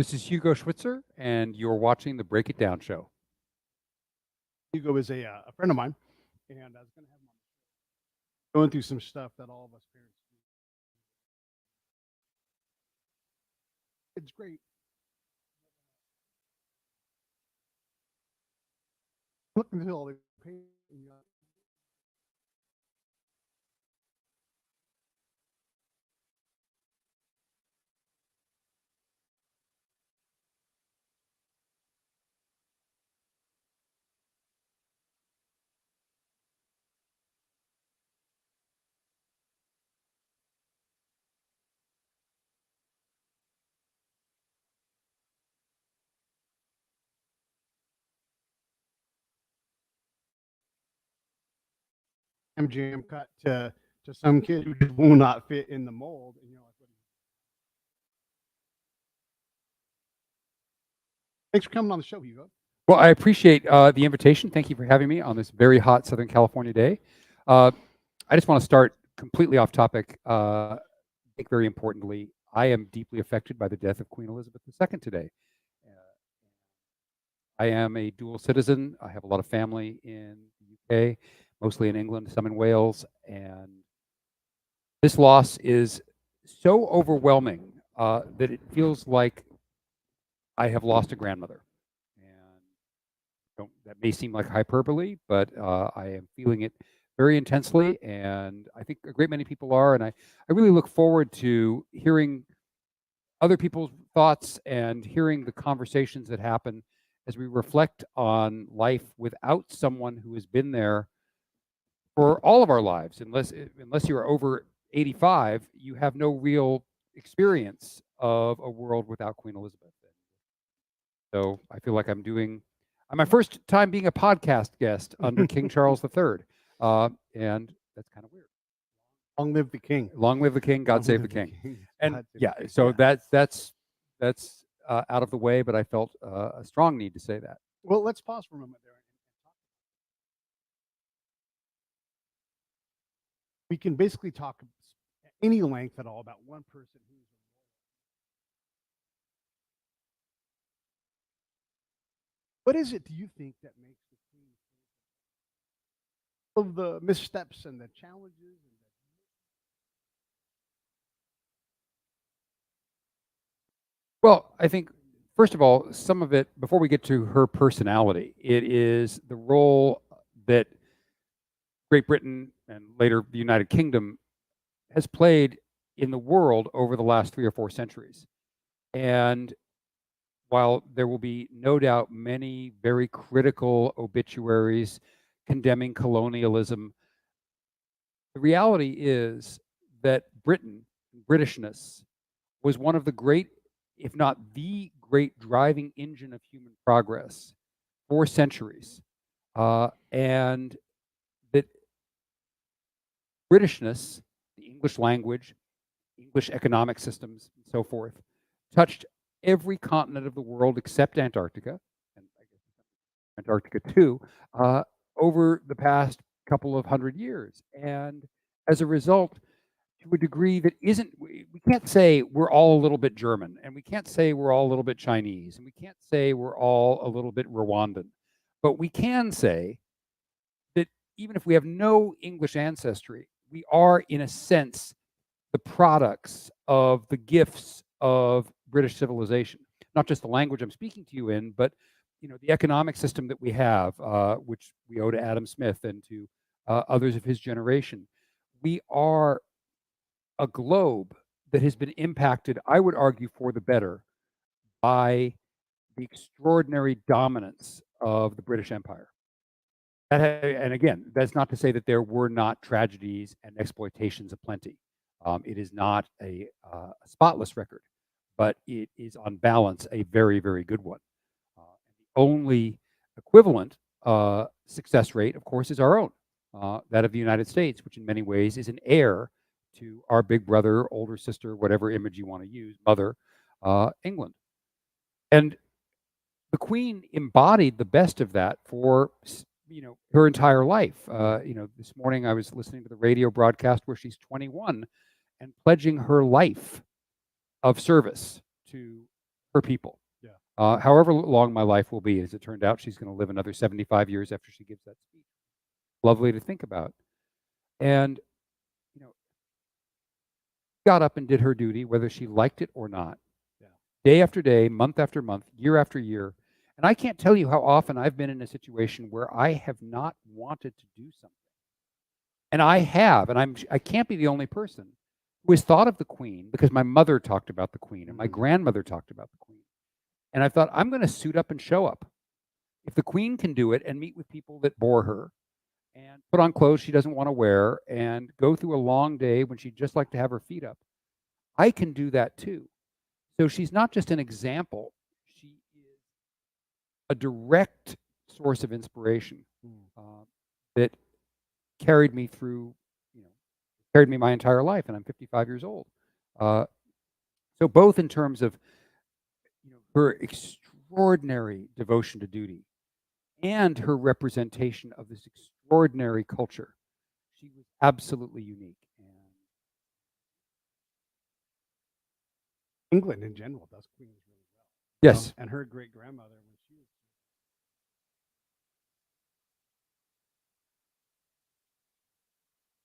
This is Hugo Schwyzer, and you're watching the Break It Down Show. Hugo is a friend of mine, and I was going to have him on going through some stuff that all of us parents do. It's great. Look until all the pain. Jam cut to some kid who just will not fit in the mold, and you're like, thanks for coming on the show, Hugo. Well, I appreciate the invitation. Thank you for having me on this very hot Southern California day. I just want to start completely off topic. I think very importantly, I am deeply affected by the death of Queen Elizabeth II today. I am a dual citizen. I have a lot of family in the UK, mostly in England, some in Wales, and this loss is so overwhelming that it feels like I have lost a grandmother. And that may seem like hyperbole, but I am feeling it very intensely, and I think a great many people are. And I really look forward to hearing other people's thoughts and hearing the conversations that happen as we reflect on life without someone who has been there for all of our lives. Unless you're over 85, you have no real experience of a world without Queen Elizabeth. So I feel like I'm my first time being a podcast guest under King Charles III, and that's kind of weird. Long live the king. Long live the king. God save the king. And yeah, so that's out of the way, but I felt a strong need to say that. Well, let's pause for a moment there. We can basically talk at any length at all about one person who's what is it, do you think, that makes the queen of the missteps and the challenges? Well, I think, first of all, some of it, before we get to her personality, it is the role that Great Britain and later the United Kingdom has played in the world over the last 3 or 4 centuries. And while there will be no doubt many very critical obituaries condemning colonialism, the reality is that Britishness, was one of the great, if not the great driving engine of human progress for centuries. And that Britishness, the English language, English economic systems, and so forth, touched every continent of the world except Antarctica, and I guess Antarctica too, over the past couple of 100 years. And as a result, to a degree that we can't say we're all a little bit German, and we can't say we're all a little bit Chinese, and we can't say we're all a little bit Rwandan, but we can say that even if we have no English ancestry, we are, in a sense, the products of the gifts of British civilization. Not just the language I'm speaking to you in, but the economic system that we have, which we owe to Adam Smith and to others of his generation. We are a globe that has been impacted, I would argue, for the better by the extraordinary dominance of the British Empire. And again, that's not to say that there were not tragedies and exploitations aplenty. It is not a spotless record, but it is on balance a very, very good one. The only equivalent success rate, of course, is our own, that of the United States, which in many ways is an heir to our big brother, older sister, whatever image you want to use, mother, England. And the Queen embodied the best of that for her entire life. This morning I was listening to the radio broadcast where she's 21 and pledging her life of service to her people. Yeah. However long my life will be, as it turned out, she's going to live another 75 years after she gives that speech. Lovely to think about. And, you know, got up and did her duty, whether she liked it or not. Yeah. Day after day, month after month, year after year. And I can't tell you how often I've been in a situation where I have not wanted to do something. And I have, and I can't be the only person who has thought of the Queen, because my mother talked about the Queen and my grandmother talked about the Queen. And I thought, I'm going to suit up and show up. If the Queen can do it and meet with people that bore her and put on clothes she doesn't want to wear and go through a long day when she'd just like to have her feet up, I can do that too. So she's not just an example. She is a direct source of inspiration that carried me through, carried me my entire life, and I'm 55 years old. So both in terms of her extraordinary devotion to duty and her representation of this extraordinary culture, she was absolutely unique. England in general does Queens really well. Yes. And her great grandmother, when she was,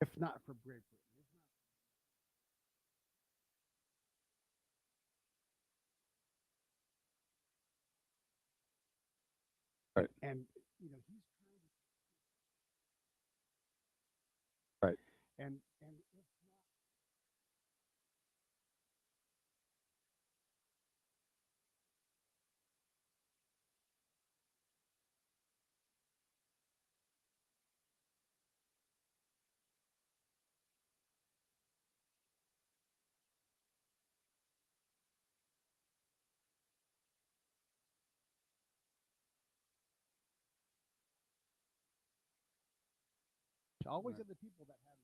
if not for Great Britain, Right. And he's right. And always had the people that had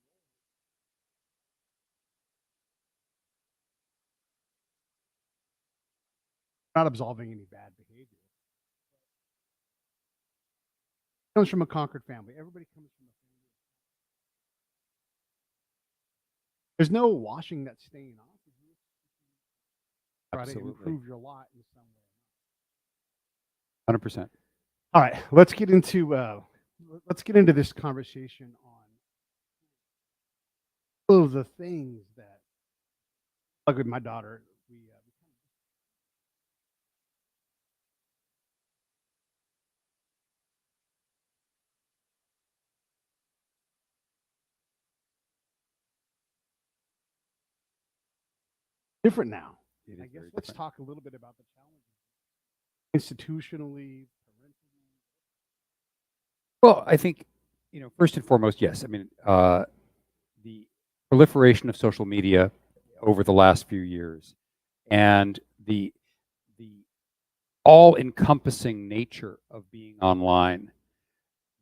not absolving any bad behavior. Comes from a conquered family. Everybody comes from a family. There's no washing that stain off. Try to improve your lot in some way. 100%. All right, let's get into this conversation on all of the things that, like with my daughter, different now. I guess let's talk a little bit about the challenges institutionally, parentally. Well, I think, first and foremost, yes. I mean, the proliferation of social media over the last few years and the all-encompassing nature of being online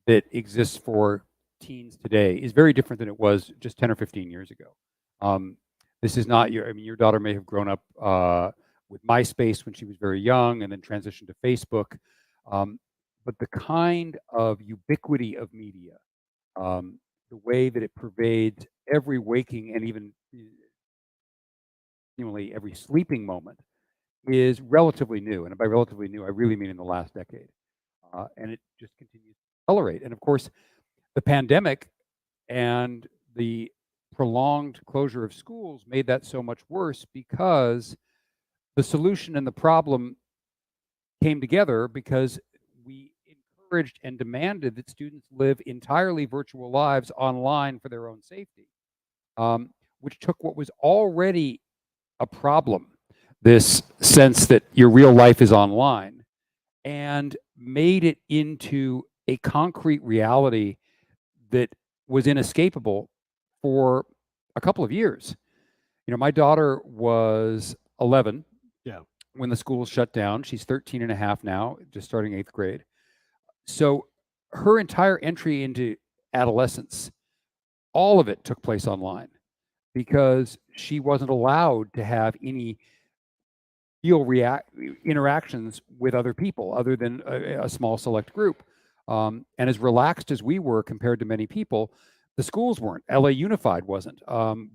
that exists for teens today is very different than it was just 10 or 15 years ago. This is not your daughter may have grown up with MySpace when she was very young and then transitioned to Facebook. But the kind of ubiquity of media, the way that it pervades every waking and even every sleeping moment is relatively new. And by relatively new, I really mean in the last decade. And it just continues to accelerate. And of course, the pandemic and the prolonged closure of schools made that so much worse because the solution and the problem came together because we encouraged and demanded that students live entirely virtual lives online for their own safety, which took what was already a problem, this sense that your real life is online, and made it into a concrete reality that was inescapable for a couple of years. My daughter was 11 when the schools shut down. She's 13 and a half now, just starting 8th grade. So her entire entry into adolescence, all of it took place online because she wasn't allowed to have any real interactions with other people other than a small select group. And as relaxed as we were compared to many people, the schools weren't. LA Unified wasn't.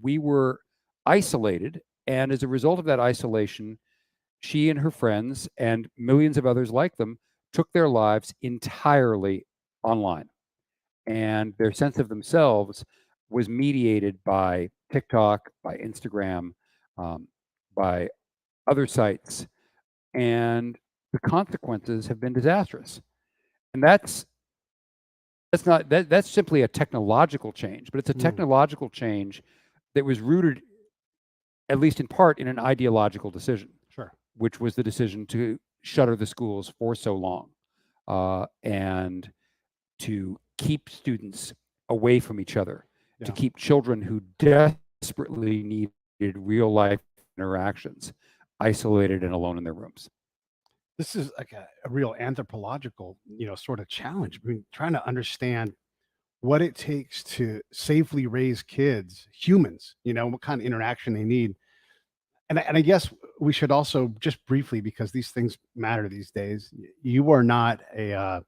We were isolated. And as a result of that isolation, she and her friends and millions of others like them took their lives entirely online. And their sense of themselves was mediated by TikTok, by Instagram, um, by other sites. And the consequences have been disastrous. And that's simply a technological change, but it's a technological change that was rooted, at least in part, in an ideological decision, Sure. which was the decision to shutter the schools for so long, and to keep students away from each other, to Yeah. keep children who desperately needed real life interactions isolated and alone in their rooms. This is like a real anthropological, sort of challenge. I mean, trying to understand what it takes to safely raise kids, humans, what kind of interaction they need. And I guess we should also just briefly, because these things matter these days. You are not a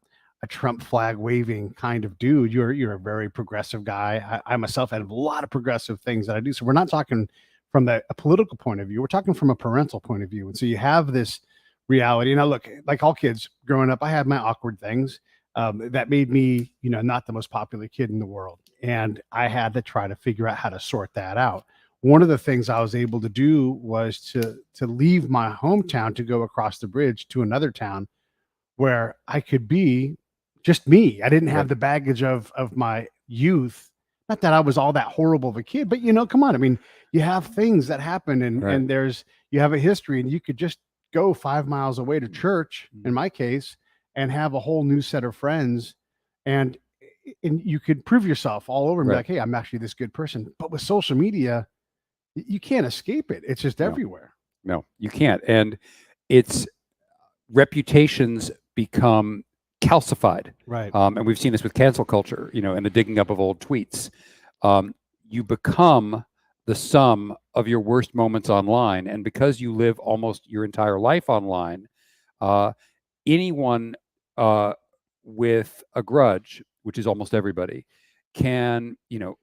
Trump flag waving kind of dude. You're a very progressive guy. I myself have a lot of progressive things that I do. So we're not talking from a political point of view. We're talking from a parental point of view. And so you have this reality. Now, look, like all kids growing up, I had my awkward things that made me, not the most popular kid in the world, and I had to try to figure out how to sort that out. One of the things I was able to do was to leave my hometown to go across the bridge to another town where I could be just me. I didn't have Right. the baggage of my youth. Not that I was all that horrible of a kid, but come on. I mean, you have things that happen, and Right. you have a history, and you could just go 5 miles away to church, in my case, and have a whole new set of friends, and you could prove yourself all over and be Right. like, hey, I'm actually this good person. But with social media, you can't escape it. It's just No. everywhere. No, you can't. And its reputations become calcified. Right. And we've seen this with cancel culture, and the digging up of old tweets. You become the sum of your worst moments online. And because you live almost your entire life online, anyone with a grudge, which is almost everybody, can,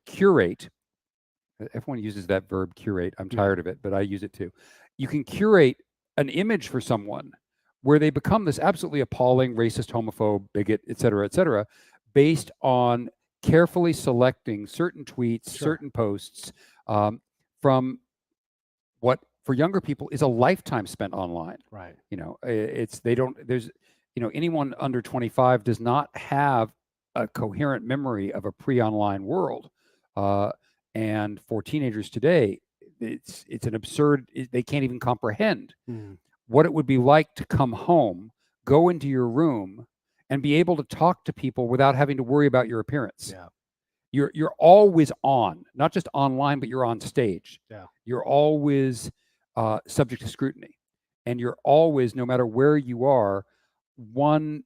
curate. Everyone uses that verb, curate. I'm tired of it, but I use it too. You can curate an image for someone where they become this absolutely appalling racist, homophobe, bigot, et cetera, based on carefully selecting certain tweets, certain posts, from what for younger people is a lifetime spent online. Right. Anyone under 25 does not have a coherent memory of a pre-online world. And for teenagers today, it's an absurd. They can't even comprehend what it would be like to come home, go into your room, and be able to talk to people without having to worry about your appearance. Yeah. You're always on, not just online, but you're on stage. Yeah. You're always subject to scrutiny, and you're always, no matter where you are, one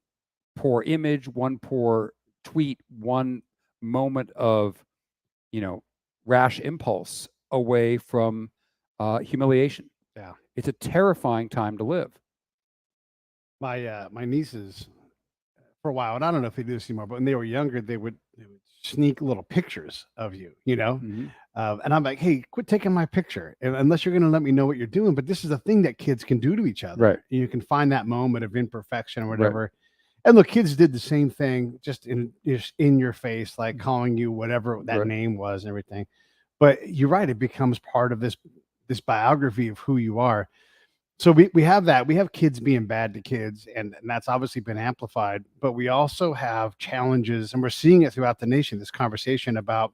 poor image, one poor tweet, one moment of rash impulse away from humiliation. Yeah. It's a terrifying time to live. My nieces, for a while, and I don't know if they do this anymore, but when they were younger, they would sneak little pictures of you, Mhm. and I'm like, hey, quit taking my picture, unless you're going to let me know what you're doing. But this is a thing that kids can do to each other. Right. You can find that moment of imperfection or Right. whatever. And look, kids did the same thing, just in your face, like calling you whatever that Right. name was and everything. But you're right; it becomes part of this biography of who you are. So we have that. We have kids being bad to kids, and that's obviously been amplified. But we also have challenges, and we're seeing it throughout the nation. This conversation about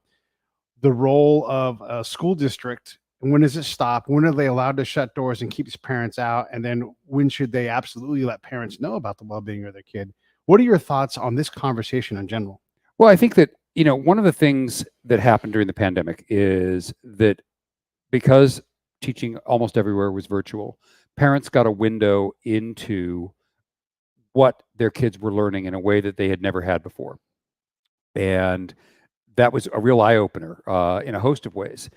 the role of a school district. And when does it stop? When are they allowed to shut doors and keep parents out? And then when should they absolutely let parents know about the well-being of their kid? What are your thoughts on this conversation in general? Well, I think that, one of the things that happened during the pandemic is that because teaching almost everywhere was virtual, parents got a window into what their kids were learning in a way that they had never had before. And that was a real eye opener in a host of ways.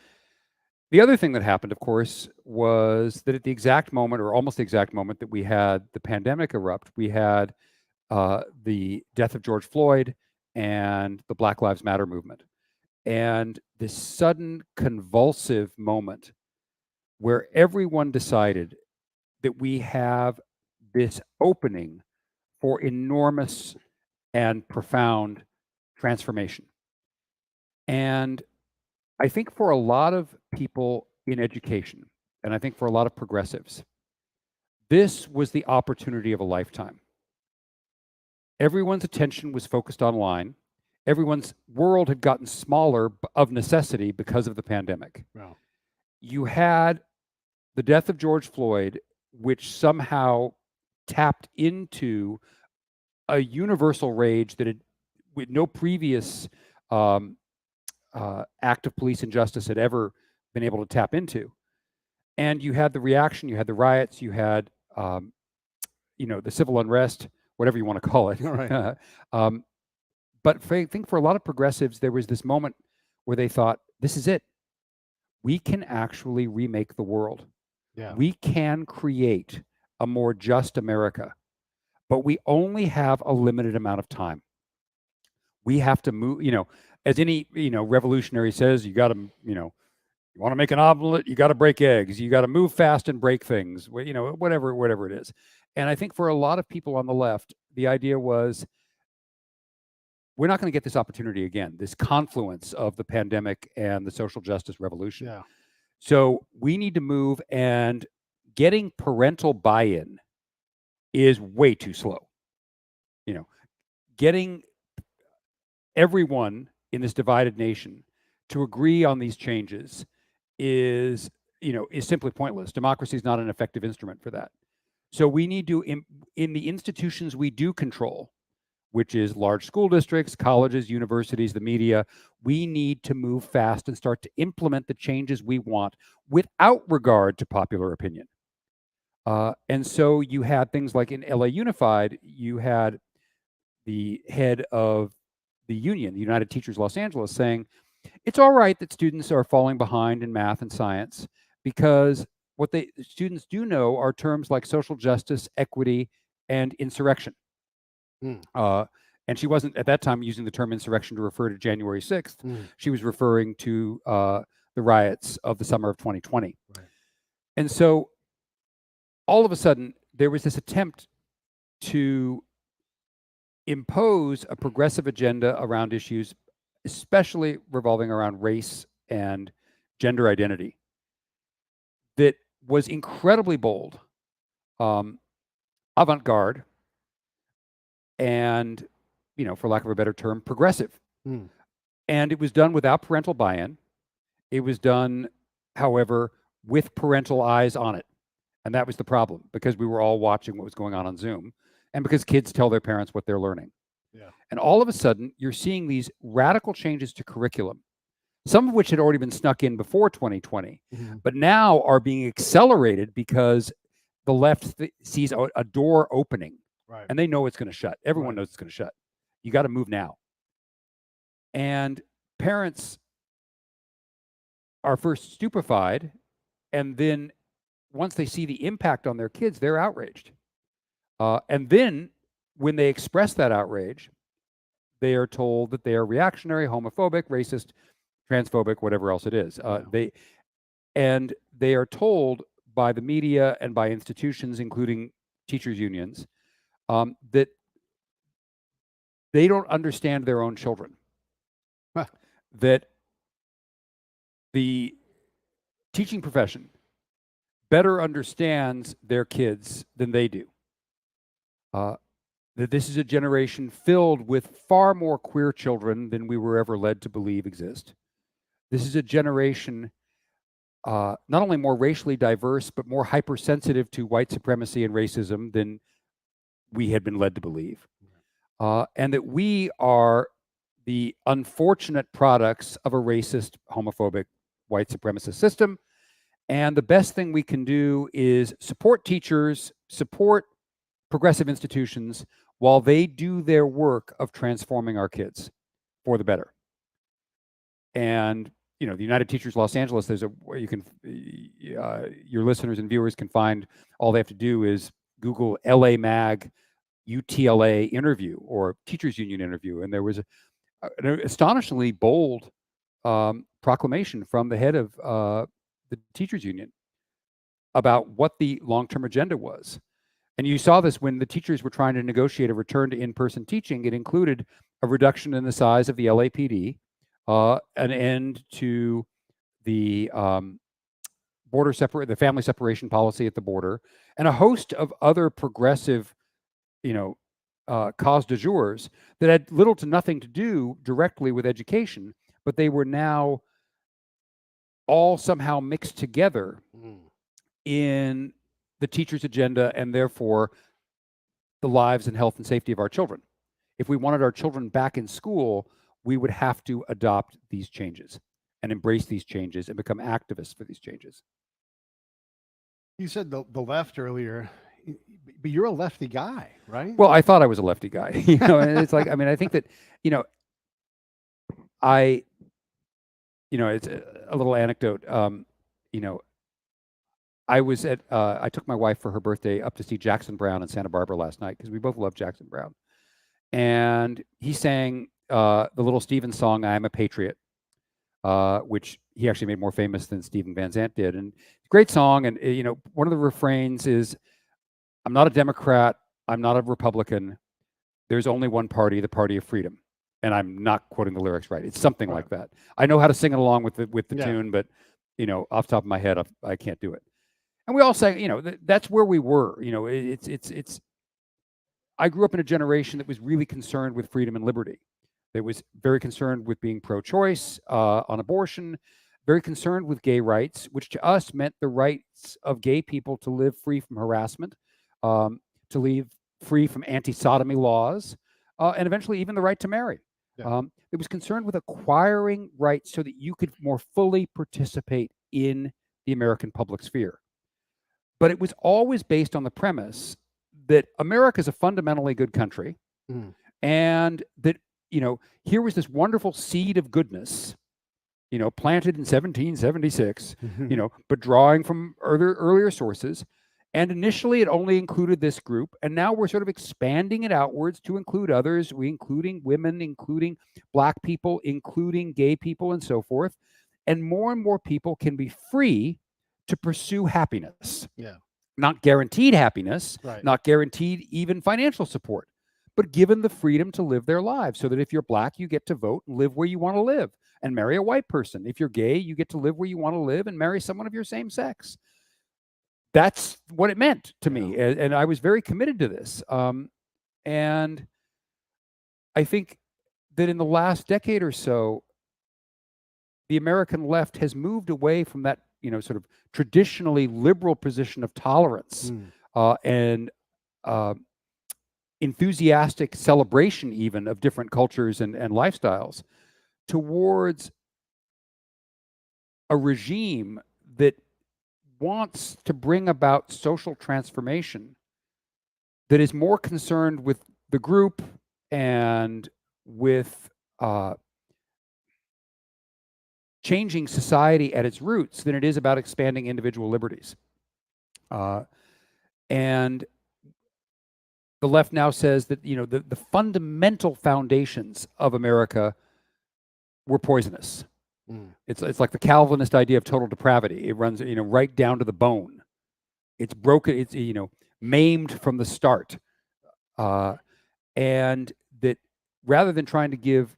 The other thing that happened, of course, was that at the exact moment, or almost the exact moment, that we had the pandemic erupt, we had the death of George Floyd and the Black Lives Matter movement. And this sudden convulsive moment where everyone decided that we have this opening for enormous and profound transformation. And I think for a lot of people in education, and I think for a lot of progressives, this was the opportunity of a lifetime. Everyone's attention was focused online. Everyone's world had gotten smaller of necessity because of the pandemic. Wow. You had the death of George Floyd, which somehow tapped into a universal rage that had, with no previous act of police injustice had ever been able to tap into. And you had the reaction, you had the riots, you had, the civil unrest, whatever you want to call it. All right. But I think for a lot of progressives, there was this moment where they thought, this is it. We can actually remake the world. Yeah. We can create a more just America, but we only have a limited amount of time. We have to move, as any, revolutionary says, you got to, you want to make an omelet, you got to break eggs, you got to move fast and break things, whatever it is. And I think for a lot of people on the left, the idea was, we're not going to get this opportunity again, this confluence of the pandemic and the social justice revolution. Yeah. So we need to move, and getting parental buy-in is way too slow. Getting everyone in this divided nation to agree on these changes is simply pointless. Democracy is not an effective instrument for that. So we need to, in the institutions we do control, which is large school districts, colleges, universities, the media, we need to move fast and start to implement the changes we want without regard to popular opinion. And so you had things like in LA Unified, you had the head of the union, the United Teachers Los Angeles, saying, it's all right that students are falling behind in math and science, because what students do know are terms like social justice, equity, and insurrection. And she wasn't at that time using the term insurrection to refer to January 6th. She was referring to the riots of the summer of 2020. Right. And so all of a sudden, there was this attempt to impose a progressive agenda around issues, especially revolving around race and gender identity, that was incredibly bold, avant-garde, and, for lack of a better term, progressive. And it was done without parental buy-in. It was done, however, with parental eyes on it. And that was the problem, because we were all watching what was going on Zoom, and because kids tell their parents what they're learning. Yeah. And all of a sudden, you're seeing these radical changes to curriculum, some of which had already been snuck in before 2020, but now are being accelerated because the left sees a door opening. Right. And they know it's going to shut. Everyone knows it's going to shut. You got to move now. And parents are first stupefied, and then once they see the impact on their kids, they're outraged. And then when they express that outrage, they are told that they are reactionary, homophobic, racist, transphobic, whatever else it is. They are told by the media and by institutions, including teachers' unions, that they don't understand their own children. That the teaching profession better understands their kids than they do. That this is a generation filled with far more queer children than we were ever led to believe exist. This is a generation not only more racially diverse, but more hypersensitive to white supremacy and racism than we had been led to believe. And that we are the unfortunate products of a racist, homophobic, white supremacist system. And the best thing we can do is support teachers, support progressive institutions while they do their work of transforming our kids for the better. And the United Teachers Los Angeles, there's you can your listeners and viewers can find, all they have to do is Google LA Mag UTLA interview or teachers union interview, and there was an astonishingly bold proclamation from the head of the teachers union, about what the long-term agenda was. And you saw this when the teachers were trying to negotiate a return to in-person teaching. It included a reduction in the size of the LAPD, an end to the the family separation policy at the border, and a host of other progressive, cause du jours that had little to nothing to do directly with education, but they were now all somehow mixed together in the teacher's agenda, and therefore the lives and health and safety of our children. If we wanted our children back in school, we would have to adopt these changes and embrace these changes and become activists for these changes. You said the left earlier, but you're a lefty guy, right? Well, I thought I was a lefty guy, and it's like, I mean, I think that, it's a little anecdote. I was I took my wife for her birthday up to see Jackson Browne in Santa Barbara last night because we both love Jackson Browne. And he sang the Little Steven song, "I Am a Patriot," which he actually made more famous than Stephen Van Zandt did. And great song. And, one of the refrains is, "I'm not a Democrat. I'm not a Republican. There's only one party, the party of freedom." And I'm not quoting the lyrics right. It's something like that. I know how to sing it along with the tune, but, off the top of my head, I can't do it. And we all say, that's where we were. It's. I grew up in a generation that was really concerned with freedom and liberty. That was very concerned with being pro-choice on abortion, very concerned with gay rights, which to us meant the rights of gay people to live free from harassment, to live free from anti-sodomy laws, and eventually even the right to marry. Yeah. It was concerned with acquiring rights so that you could more fully participate in the American public sphere. But it was always based on the premise that America is a fundamentally good country, and that, here was this wonderful seed of goodness, planted in 1776, but drawing from earlier sources. And initially it only included this group, and now we're sort of expanding it outwards to include others, including women, including Black people, including gay people, and so forth. And more people can be free to pursue happiness. Yeah. Not guaranteed happiness, Right. not guaranteed even financial support, but given the freedom to live their lives, so that if you're Black, you get to vote and live where you want to live and marry a white person. If you're gay, you get to live where you want to live and marry someone of your same sex. That's what it meant to me. And I was very committed to this. And I think that in the last decade or so, the American left has moved away from that, sort of traditionally liberal position of tolerance and enthusiastic celebration even of different cultures and lifestyles, towards a regime that wants to bring about social transformation that is more concerned with the group and with changing society at its roots than it is about expanding individual liberties. And the left now says that, the fundamental foundations of America were poisonous. It's like the Calvinist idea of total depravity. It runs, right down to the bone. It's broken. It's, maimed from the start. And that rather than trying to give,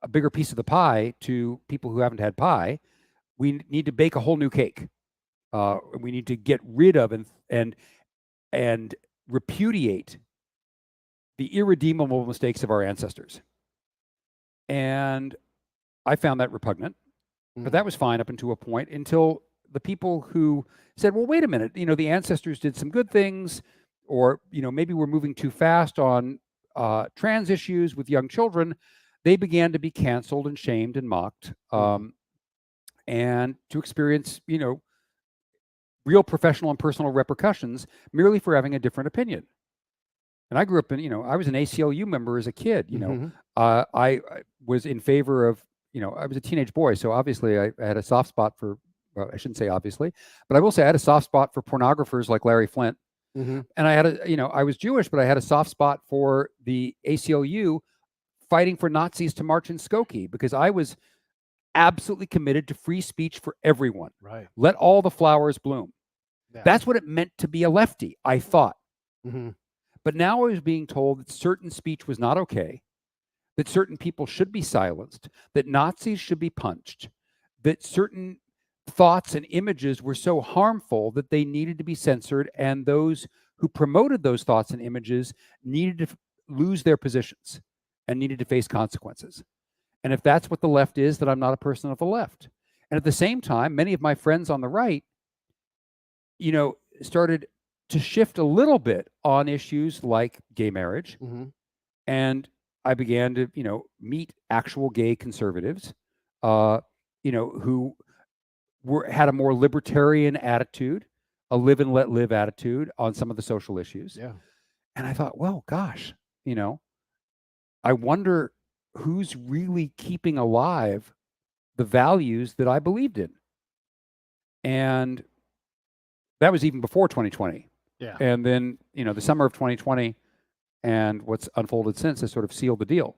a bigger piece of the pie to people who haven't had pie, we need to bake a whole new cake. We need to get rid of and repudiate the irredeemable mistakes of our ancestors. And I found that repugnant, but that was fine up until a point, until the people who said, well, wait a minute, the ancestors did some good things, or, maybe we're moving too fast on trans issues with young children, they began to be canceled and shamed and mocked, and to experience, real professional and personal repercussions merely for having a different opinion. And I grew up in, I was an ACLU member as a kid, I was in favor of, I was a teenage boy, so obviously I had a soft spot for, well, I shouldn't say obviously, but I will say I had a soft spot for pornographers like Larry Flint. And I had I was Jewish, but I had a soft spot for the ACLU fighting for Nazis to march in Skokie, because I was absolutely committed to free speech for everyone. Right. Let all the flowers bloom. Yeah. That's what it meant to be a lefty, I thought. Mm-hmm. But now I was being told that certain speech was not okay, that certain people should be silenced, that Nazis should be punched, that certain thoughts and images were so harmful that they needed to be censored, and those who promoted those thoughts and images needed to lose their positions and needed to face consequences. And if that's what the left is, then I'm not a person of the left. And at the same time, many of my friends on the right, started to shift a little bit on issues like gay marriage. Mm-hmm. And I began to, meet actual gay conservatives, who had a more libertarian attitude, a live and let live attitude on some of the social issues. Yeah. And I thought, well, gosh, I wonder who's really keeping alive the values that I believed in. And that was even before 2020. Yeah. And then, the summer of 2020 and what's unfolded since has sort of sealed the deal.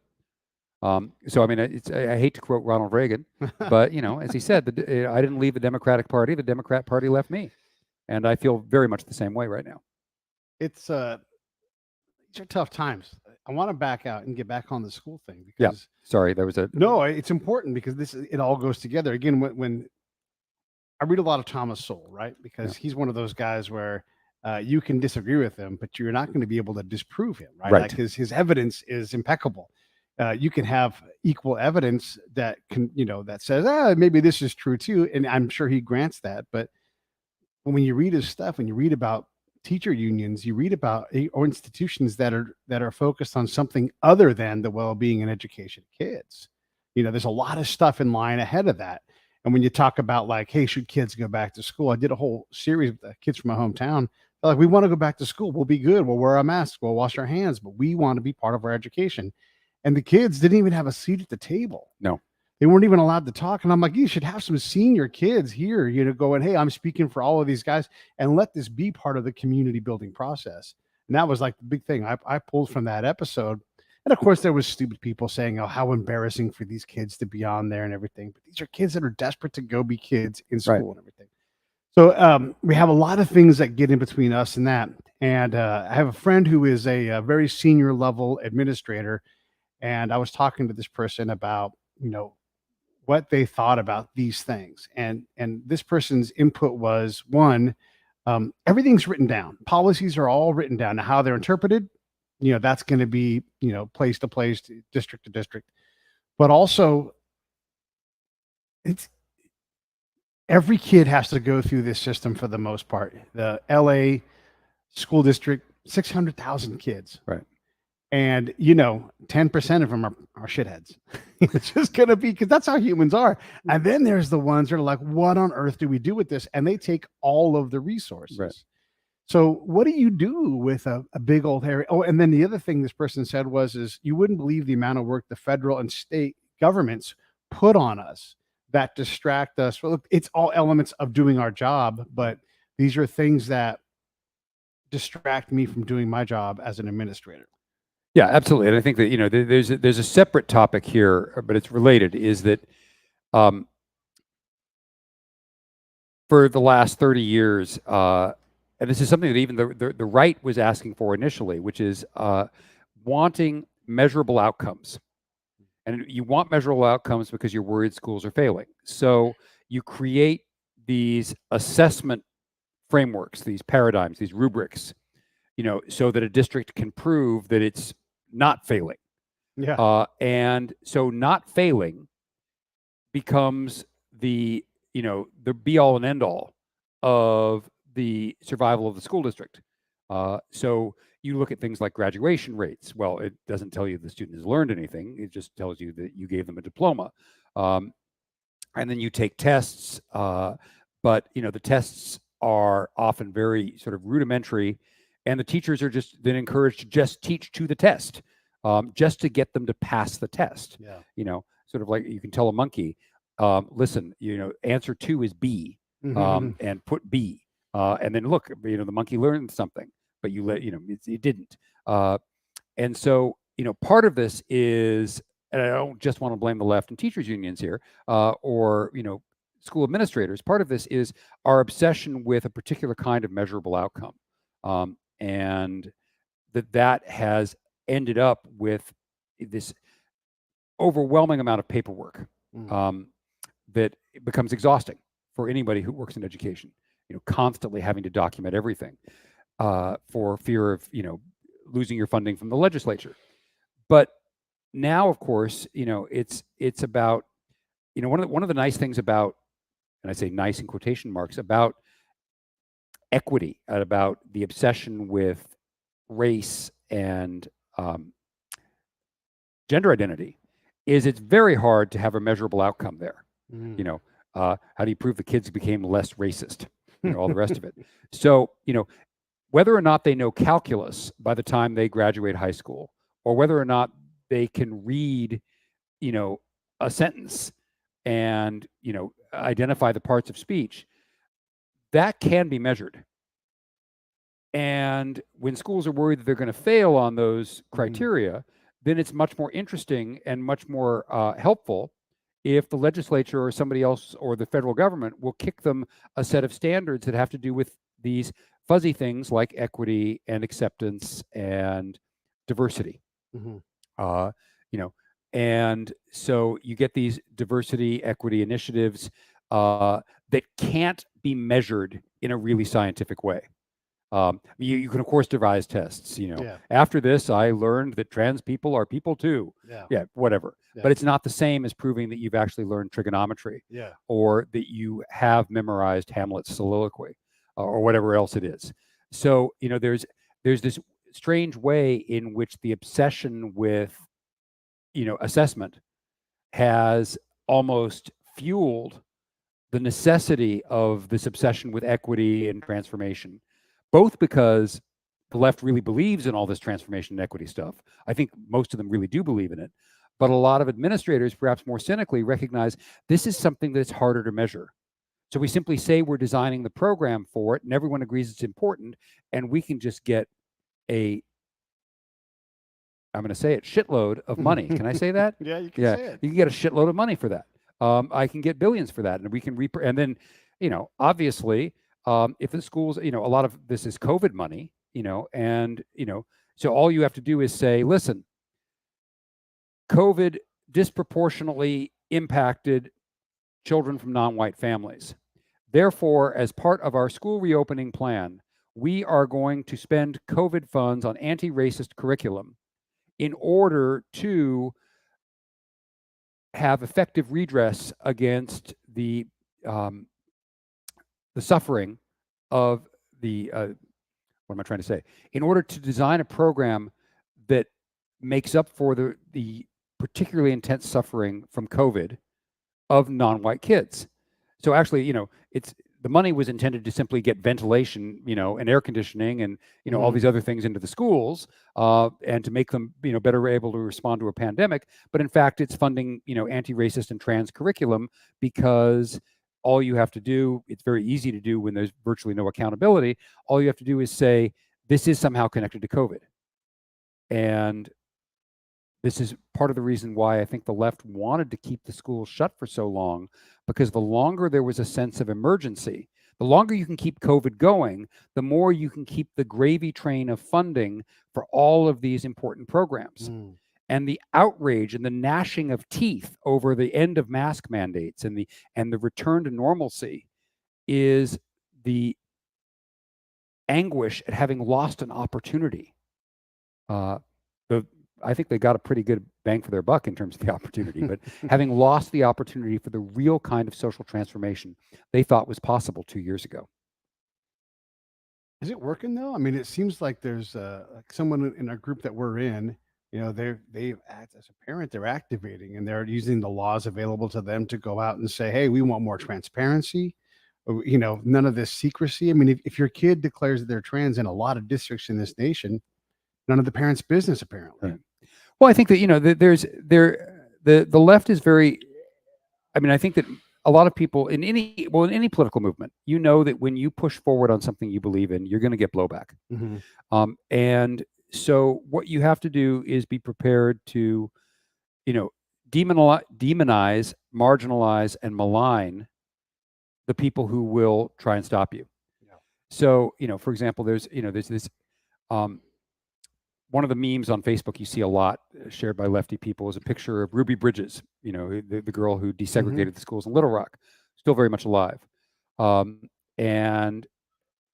So, I mean, I hate to quote Ronald Reagan, but, as he said, I didn't leave the Democratic Party. The Democrat Party left me. And I feel very much the same way right now. It's these are tough times. I want to back out and get back on the school thing Yeah. because Sorry, there was a no, it's important because it all goes together. Again, when I read a lot of Thomas Sowell, right? Because he's one of those guys where you can disagree with him, but you're not going to be able to disprove him, right? Right. Like his evidence is impeccable. You can have equal evidence that can, that says, maybe this is true too, and I'm sure he grants that. But when you read his stuff, when you read about teacher unions, you read about or institutions that are focused on something other than the well-being and education of kids. There's a lot of stuff in line ahead of that. And when you talk about like, hey, should kids go back to school? I did a whole series with the kids from my hometown. They're like, we want to go back to school. We'll be good. We'll wear our masks. We'll wash our hands, but we want to be part of our education. And the kids didn't even have a seat at the table. No. They weren't even allowed to talk. And I'm like, you should have some senior kids here, going, hey, I'm speaking for all of these guys, and let this be part of the community building process. And that was like the big thing I pulled from that episode. And of course, there was stupid people saying, oh, how embarrassing for these kids to be on there and everything. But these are kids that are desperate to go be kids in school and everything. So we have a lot of things that get in between us and that. And I have a friend who is a very senior level administrator. And I was talking to this person about, what they thought about these things. And this person's input was, one, everything's written down. Policies are all written down. Now, how they're interpreted, that's going to be, place to place, district to district. But also, it's every kid has to go through this system for the most part. The LA school district, 600,000 kids. Right. And, 10% of them are shitheads. It's just going to be, because that's how humans are. And then there's the ones that are like, what on earth do we do with this? And they take all of the resources. Right. So what do you do with a big old hairy? Oh, and then the other thing this person said is you wouldn't believe the amount of work the federal and state governments put on us that distract us. Well, it's all elements of doing our job, but these are things that distract me from doing my job as an administrator. Yeah, absolutely. And I think that, there's a separate topic here, but it's related, is that for the last 30 years, and this is something that even the right was asking for initially, which is wanting measurable outcomes. And you want measurable outcomes because you're worried schools are failing. So you create these assessment frameworks, these paradigms, these rubrics, so that a district can prove that it's not failing. Yeah. And so not failing becomes the be all and end all of the survival of the school district. So you look at things like graduation rates. Well, it doesn't tell you the student has learned anything. It just tells you that you gave them a diploma. And then you take tests, but the tests are often very sort of rudimentary, and the teachers are just then encouraged to just teach to the test, just to get them to pass the test. Yeah. Sort of like you can tell a monkey, listen, answer 2 is B, and put B, and then look, the monkey learned something, but you let it didn't. And so part of this is and I don't just want to blame the left and teachers unions here, or school administrators. Part of this is our obsession with a particular kind of measurable outcome, and that has ended up with this overwhelming amount of paperwork that it becomes exhausting for anybody who works in education. Constantly having to document everything for fear of losing your funding from the legislature. But now, of course, it's about one of the nice things about, and I say nice in quotation marks, about equity, about the obsession with race and gender identity, is it's very hard to have a measurable outcome there. How do you prove the kids became less racist? All the rest of it. So, whether or not they know calculus by the time they graduate high school, or whether or not they can read, a sentence and, identify the parts of speech, that can be measured. And when schools are worried that they're going to fail on those criteria, then it's much more interesting and much more helpful if the legislature or somebody else or the federal government will kick them a set of standards that have to do with these fuzzy things like equity and acceptance and diversity. And so you get these diversity, equity initiatives that can't be measured in a really scientific way. You can, of course, devise tests. After this, I learned that trans people are people too. Whatever. But it's not the same as proving that you've actually learned trigonometry, or that you have memorized Hamlet's soliloquy, or whatever else it is. So there's this strange way in which the obsession with assessment has almost fueled the necessity of this obsession with equity and transformation, both because the left really believes in all this transformation and equity stuff. I think most of them really do believe in it. But a lot of administrators, perhaps more cynically, recognize this is something that's harder to measure. So we simply say we're designing the program for it, and everyone agrees it's important, and we can just get I'm going to say it, shitload of money. Can I say that? Yeah, you can say it. You can get a shitload of money for that. I can get billions for that, and we can and then, obviously, if the schools, a lot of this is COVID money, and so all you have to do is say, listen, COVID disproportionately impacted children from non-white families. Therefore, as part of our school reopening plan, we are going to spend COVID funds on anti-racist curriculum in order to have effective redress against the suffering of the what am I trying to say? In order to design a program that makes up for the particularly intense suffering from COVID of non-white kids. So actually, it's the money was intended to simply get ventilation, and air conditioning and, all these other things into the schools, and to make them, better able to respond to a pandemic. But in fact, it's funding, anti-racist and trans curriculum, because all you have to do, it's very easy to do when there's virtually no accountability. All you have to do is say, this is somehow connected to COVID. And this is part of the reason why I think the left wanted to keep the schools shut for so long, because the longer there was a sense of emergency, the longer you can keep COVID going, the more you can keep the gravy train of funding for all of these important programs. And the outrage and the gnashing of teeth over the end of mask mandates and the return to normalcy is the anguish at having lost an opportunity. I think they got a pretty good bang for their buck in terms of the opportunity, but having lost the opportunity for the real kind of social transformation they thought was possible 2 years ago. Is it working though? I mean, it seems like there's like someone in our group that we're in, they've as a parent, they're activating and they're using the laws available to them to go out and say, hey, we want more transparency, none of this secrecy. I mean, if your kid declares that they're trans in a lot of districts in this nation, none of the parents' business, apparently. Right. Well, I think that the left is very. I mean, I think that a lot of people in any political movement, that when you push forward on something you believe in, you're going to get blowback. And so what you have to do is be prepared to, demonize, marginalize, and malign the people who will try and stop you. Yeah. So, for example, there's this, one of the memes on Facebook you see a lot shared by lefty people is a picture of Ruby Bridges, the girl who desegregated the schools in Little Rock, still very much alive. And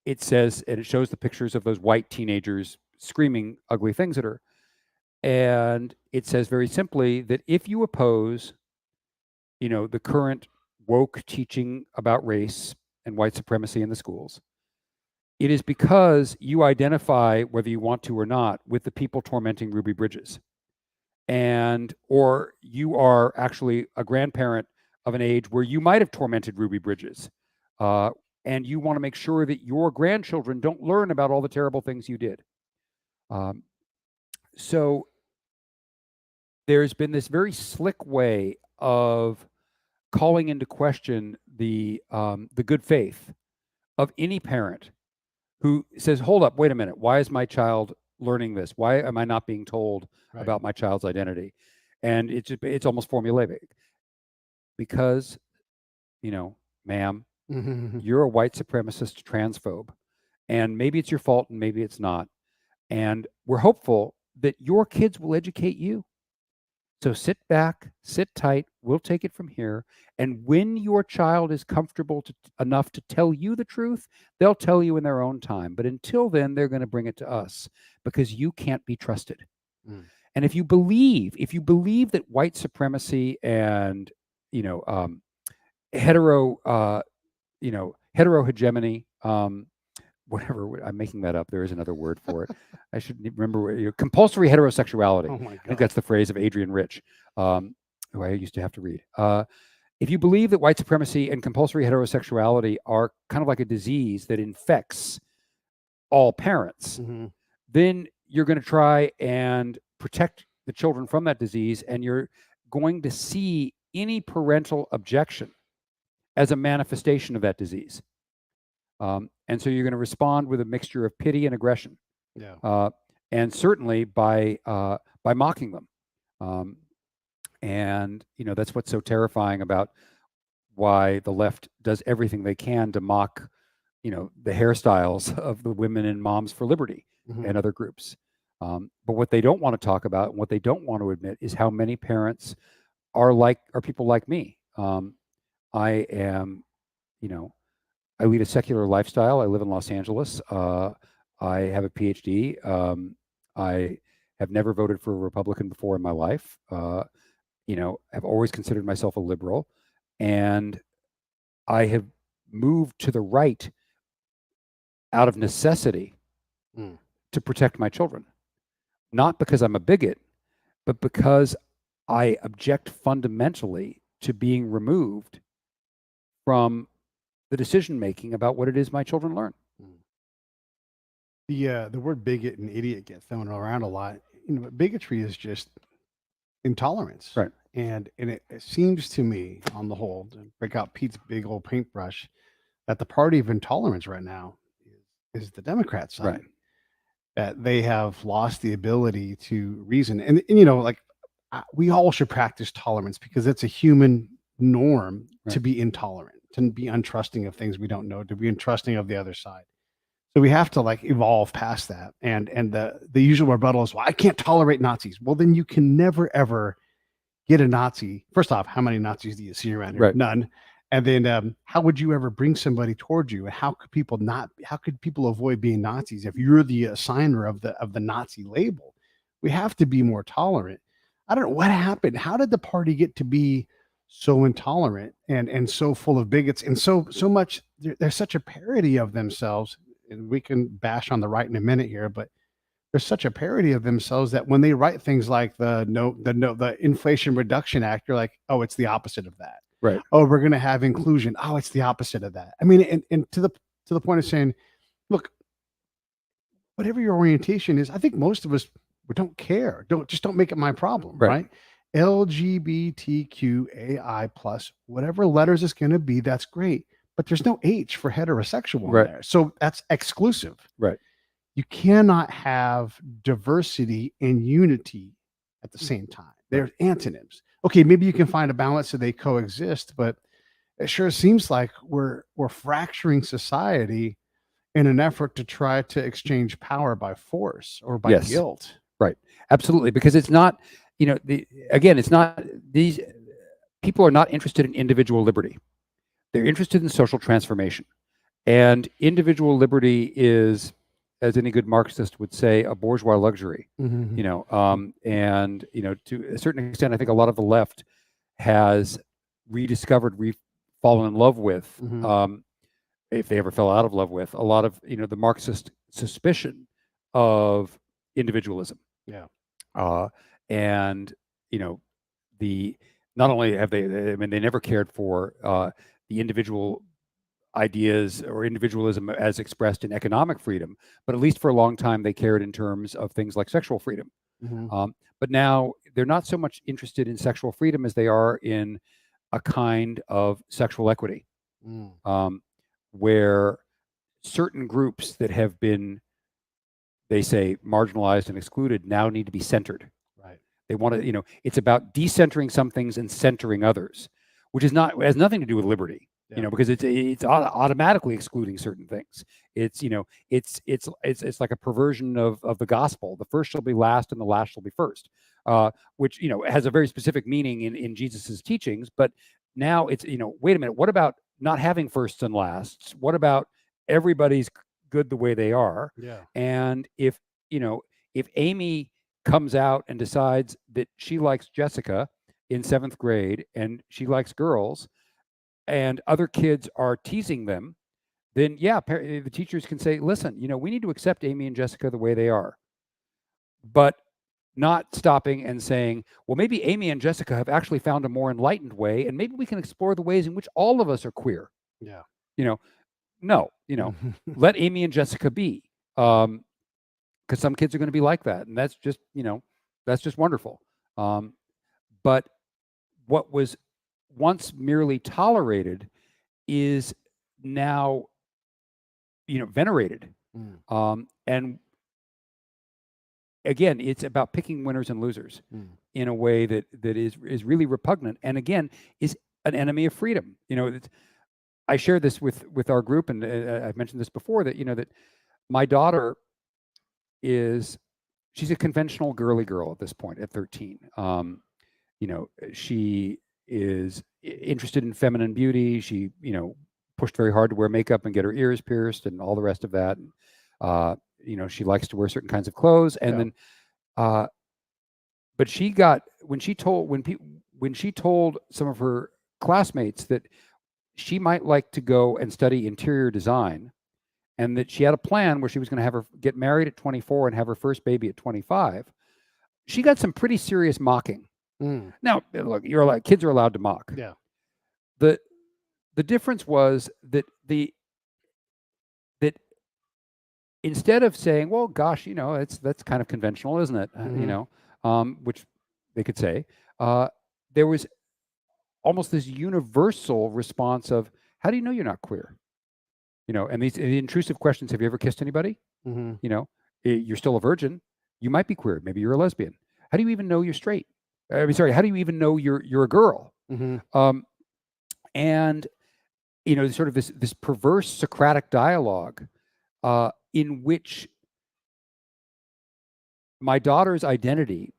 it says, and it shows the pictures of those white teenagers screaming ugly things at her. And it says very simply that if you oppose, the current woke teaching about race and white supremacy in the schools, it is because you identify, whether you want to or not, with the people tormenting Ruby Bridges. Or you are actually a grandparent of an age where you might have tormented Ruby Bridges. And you want to make sure that your grandchildren don't learn about all the terrible things you did. So there's been this very slick way of calling into question the good faith of any parent who says, hold up, wait a minute, why is my child learning this? Why am I not being told about my child's identity? And it's almost formulaic. Because, ma'am, you're a white supremacist transphobe. And maybe it's your fault and maybe it's not. And we're hopeful that your kids will educate you. So sit back, sit tight, we'll take it from here. And when your child is comfortable enough to tell you the truth, they'll tell you in their own time. But until then, they're going to bring it to us because you can't be trusted. And if you believe that white supremacy and, hetero hegemony, whatever, I'm making that up. There is another word for it. I should remember. Compulsory heterosexuality. Oh my God. I think that's the phrase of Adrian Rich, who I used to have to read. If you believe that white supremacy and compulsory heterosexuality are kind of like a disease that infects all parents, then you're going to try and protect the children from that disease, and you're going to see any parental objection as a manifestation of that disease. And so you're going to respond with a mixture of pity and aggression, and certainly by mocking them. And that's what's so terrifying about why the left does everything they can to mock, the hairstyles of the women in Moms for Liberty and other groups. But what they don't want to talk about and what they don't want to admit is how many parents are people like me. I am, I lead a secular lifestyle. I live in Los Angeles. I have a PhD. I have never voted for a Republican before in my life. I've always considered myself a liberal. And I have moved to the right out of necessity to protect my children. Not because I'm a bigot, but because I object fundamentally to being removed from the decision making about what it is my children learn. The word bigot and idiot get thrown around a lot. But bigotry is just intolerance, right? And it seems to me, on the whole, to break out Pete's big old paintbrush, that the party of intolerance right now is the Democrat side. Right. That they have lost the ability to reason, and we all should practice tolerance because it's a human norm to be intolerant, to be untrusting of things we don't know, to be untrusting of the other side. So we have to evolve past that. And the usual rebuttal is, well, I can't tolerate Nazis. Well, then you can never ever get a Nazi. First off, how many Nazis do you see around here? Right. None. And then how would you ever bring somebody towards you? And how could people avoid being Nazis if you're the assigner of the Nazi label? We have to be more tolerant. I don't know what happened. How did the party get to be so intolerant and so full of bigots and so much? There's such a parody of themselves, and we can bash on the right in a minute here, but there's such a parody of themselves that when they write things like the Inflation Reduction Act, you're like, oh, it's the opposite of that. Right. Oh, we're going to have inclusion. Oh, it's the opposite of that. I mean, and to the point of saying, look, whatever your orientation is, I think most of us don't care. Don't make it my problem, right? LGBTQAI plus, whatever letters it's going to be, that's great. But there's no H for heterosexual in there. So that's exclusive. Right. You cannot have diversity and unity at the same time. They're antonyms. okay, maybe you can find a balance so they coexist, but it sure seems like we're fracturing society in an effort to try to exchange power by force or by Yes, guilt. right, absolutely, because it's not, it's not these people are not interested in individual liberty. They're interested in social transformation. And individual liberty is, as any good Marxist would say, a bourgeois luxury. Mhm. And to a certain extent, I think a lot of the left has rediscovered, fallen in love with, Mhm. if they ever fell out of love with, a lot of the Marxist suspicion of individualism. Yeah. Uh, and you know, the not only have they, I mean, they never cared for the individual ideas or individualism as expressed in economic freedom, but at least for a long time they cared in terms of things like sexual freedom. Mhm. But now they're not so much interested in sexual freedom as they are in a kind of sexual equity, Mm. um, where certain groups that have been, they say, marginalized and excluded now need to be centered. Right. They want to, it's about decentering some things and centering others, which is not, has nothing to do with liberty, Yeah. because it's automatically excluding certain things. It's, it's like a perversion of the gospel. The first shall be last, and the last shall be first, which has a very specific meaning in Jesus's teachings. But now it's, wait a minute, what about not having firsts and lasts? What about everybody's good the way they are? Yeah. And if Amy comes out and decides that she likes Jessica in seventh grade and she likes girls, and other kids are teasing them, then yeah, the teachers can say, listen, we need to accept Amy and Jessica the way they are, but not stopping and saying, well, maybe Amy and Jessica have actually found a more enlightened way, and maybe we can explore the ways in which all of us are queer. Yeah. You know, no, let Amy and Jessica be. Because some kids are going to be like that, and that's just wonderful. But what was once merely tolerated is now venerated. Mm. And again, it's about picking winners and losers Mm. in a way that is really repugnant, and again is an enemy of freedom. I share this with our group, and I've mentioned this before, that that my daughter is, she's a conventional girly girl at this point at 13. She is interested in feminine beauty. She, pushed very hard to wear makeup and get her ears pierced and all the rest of that. And, she likes to wear certain kinds of clothes. And Yeah. then, uh, but she got, when she told some of her classmates that she might like to go and study interior design, and that she had a plan where she was going to have her get married at 24 and have her first baby at 25, she got some pretty serious mocking. Mm. Now, look, kids are allowed to mock. Yeah. The the difference was that that instead of saying, well, gosh, that's kind of conventional, isn't it? Mhm. Which they could say, there was almost this universal response of, how do you know you're not queer? And these intrusive questions: have you ever kissed anybody? Mhm. You're still a virgin. You might be queer. Maybe you're a lesbian. How do you even know you're straight? I mean, sorry. How do you even know you're a girl? Mhm. And sort of this perverse Socratic dialogue, in which my daughter's identity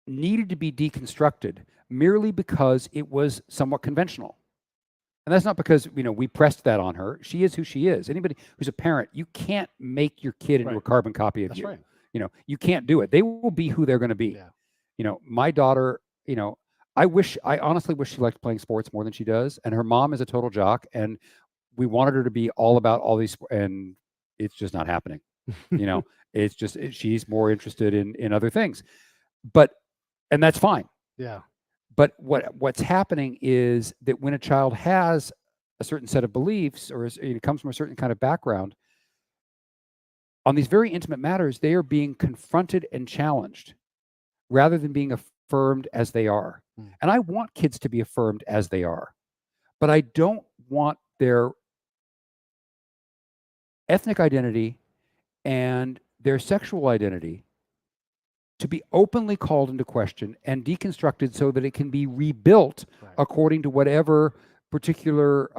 needed to be deconstructed merely because it was somewhat conventional. And that's not because we pressed that on her. She is who she is. Anybody who's a parent, you can't make your kid into Right. a carbon copy of That's you. right. You can't do it. They will be who they're going to be. Yeah. My daughter, I honestly wish she liked playing sports more than she does. And her mom is a total jock, and we wanted her to be all about all these, and it's just not happening. It's just, she's more interested in other things. But and that's fine. Yeah. But what's happening is that when a child has a certain set of beliefs, or comes from a certain kind of background, on these very intimate matters, they are being confronted and challenged rather than being affirmed as they are. Mm. And I want kids to be affirmed as they are, but I don't want their ethnic identity and their sexual identity to be openly called into question and deconstructed so that it can be rebuilt Right. according to whatever particular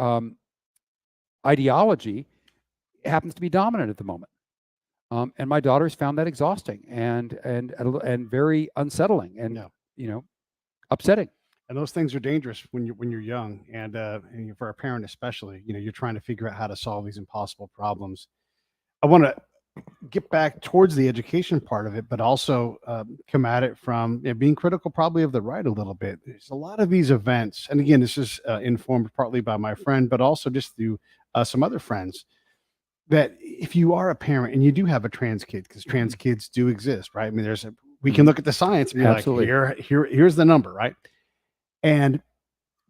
ideology happens to be dominant at the moment. And my daughters found that exhausting and very unsettling and Yeah. Upsetting. And those things are dangerous when you're young, and for a parent especially. You're trying to figure out how to solve these impossible problems. I want to get back towards the education part of it, but also come at it from being critical, probably of the right a little bit. There's a lot of these events, and again, this is informed partly by my friend, but also just through some other friends. That if you are a parent and you do have a trans kid, because trans kids do exist, right? I mean, we can look at the science and be Absolutely. like, here's the number, right? And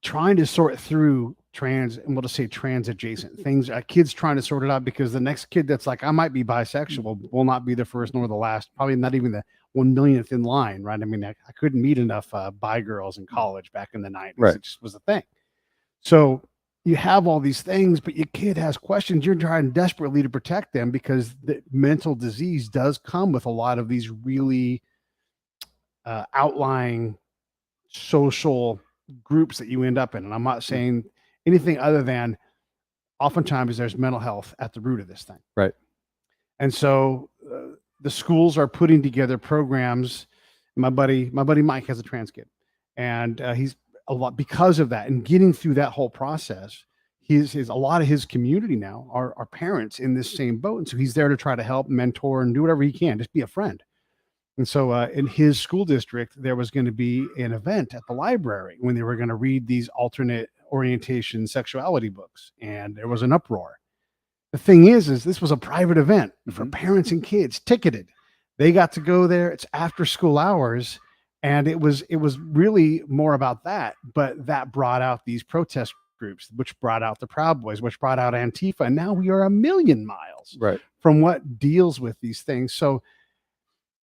trying to sort through trans, and we'll just say trans adjacent things, kids trying to sort it out, because the next kid that's like, I might be bisexual, will not be the first nor the last, probably not even the 1 millionth in line, right? I mean, I couldn't meet enough bi girls in college back in the 90s. Right. It just was a thing. So you have all these things, but your kid has questions. You're trying desperately to protect them, because the mental disease does come with a lot of these really outlying social groups that you end up in. And I'm not saying anything other than oftentimes there's mental health at the root of this thing. Right. And so the schools are putting together programs. My buddy Mike has a trans kid, and he's a lot because of that, and getting through that whole process. A lot of his community now are parents in this same boat. And so he's there to try to help, mentor, and do whatever he can, just be a friend. And so in his school district, there was going to be an event at the library when they were going to read these alternate orientation sexuality books. And there was an uproar. The thing is this was a private event for parents and kids, ticketed. They got to go there. It's after school hours. And it was really more about that. But that brought out these protest groups, which brought out the Proud Boys, which brought out Antifa. And now we are a million miles from what deals with these things. So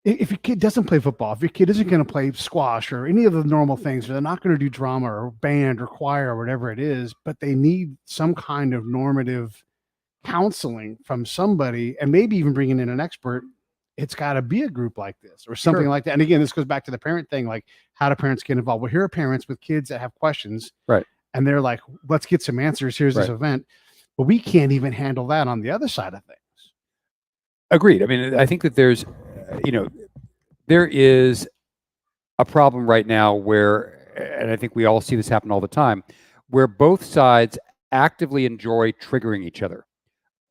if your kid doesn't play football, if your kid isn't going to play squash or any of the normal things, or they're not going to do drama or band or choir or whatever it is, but they need some kind of normative counseling from somebody, and maybe even bringing in an expert, it's got to be a group like this or something like that. And again, this goes back to the parent thing, like, how do parents get involved? Well, here are parents with kids that have questions. Right. And they're like, let's get some answers. Here's this event. But we can't even handle that on the other side of things. Agreed. I mean, I think that there's there is a problem right now where, and I think we all see this happen all the time, where both sides actively enjoy triggering each other,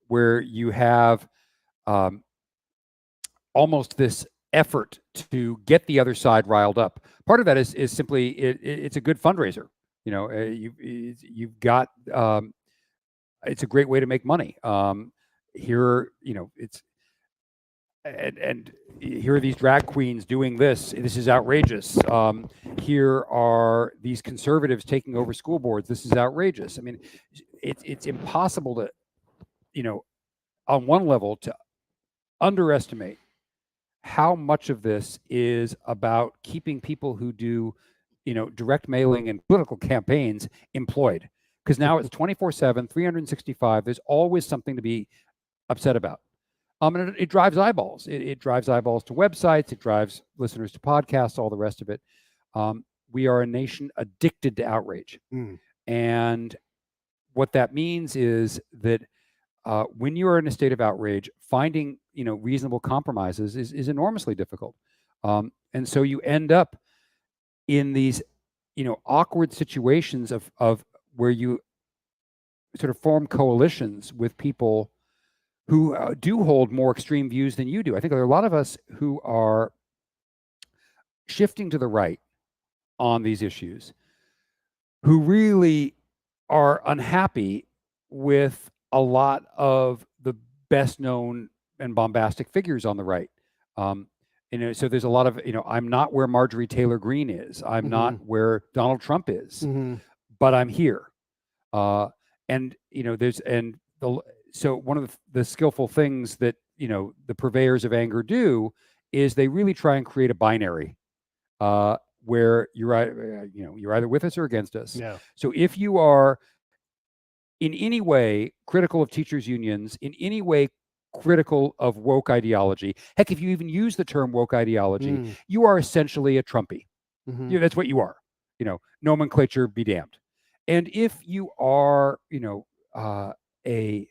where you have almost this effort to get the other side riled up. Part of that is simply it's a good fundraiser. You've got it's a great way to make money. Here, it's and here are these drag queens doing this. This is outrageous. Here are these conservatives taking over school boards. This is outrageous. I mean, it's impossible to, on one level, to underestimate how much of this is about keeping people who do, direct mailing and political campaigns employed. Because now it's 24/7, 365. There's always something to be upset about. And it drives eyeballs. It drives eyeballs to websites. It drives listeners to podcasts, all the rest of it. We are a nation addicted to outrage. And what that means is that when you are in a state of outrage, finding, reasonable compromises is enormously difficult. And so you end up in these, awkward situations of where you sort of form coalitions with people who do hold more extreme views than you do. I think there are a lot of us who are shifting to the right on these issues, who really are unhappy with a lot of the best known and bombastic figures on the right. So there's a lot of, I'm not where Marjorie Taylor Greene is. I'm not where Donald Trump is, but I'm here. So one of the skillful things that, the purveyors of anger do is they really try and create a binary where you're either with us or against us. Yeah. So if you are in any way critical of teachers' unions, in any way critical of woke ideology. Heck, if you even use the term woke ideology, Mm. you are essentially a Trumpy. Mhm. That's what you are. Nomenclature be damned. And if you are, a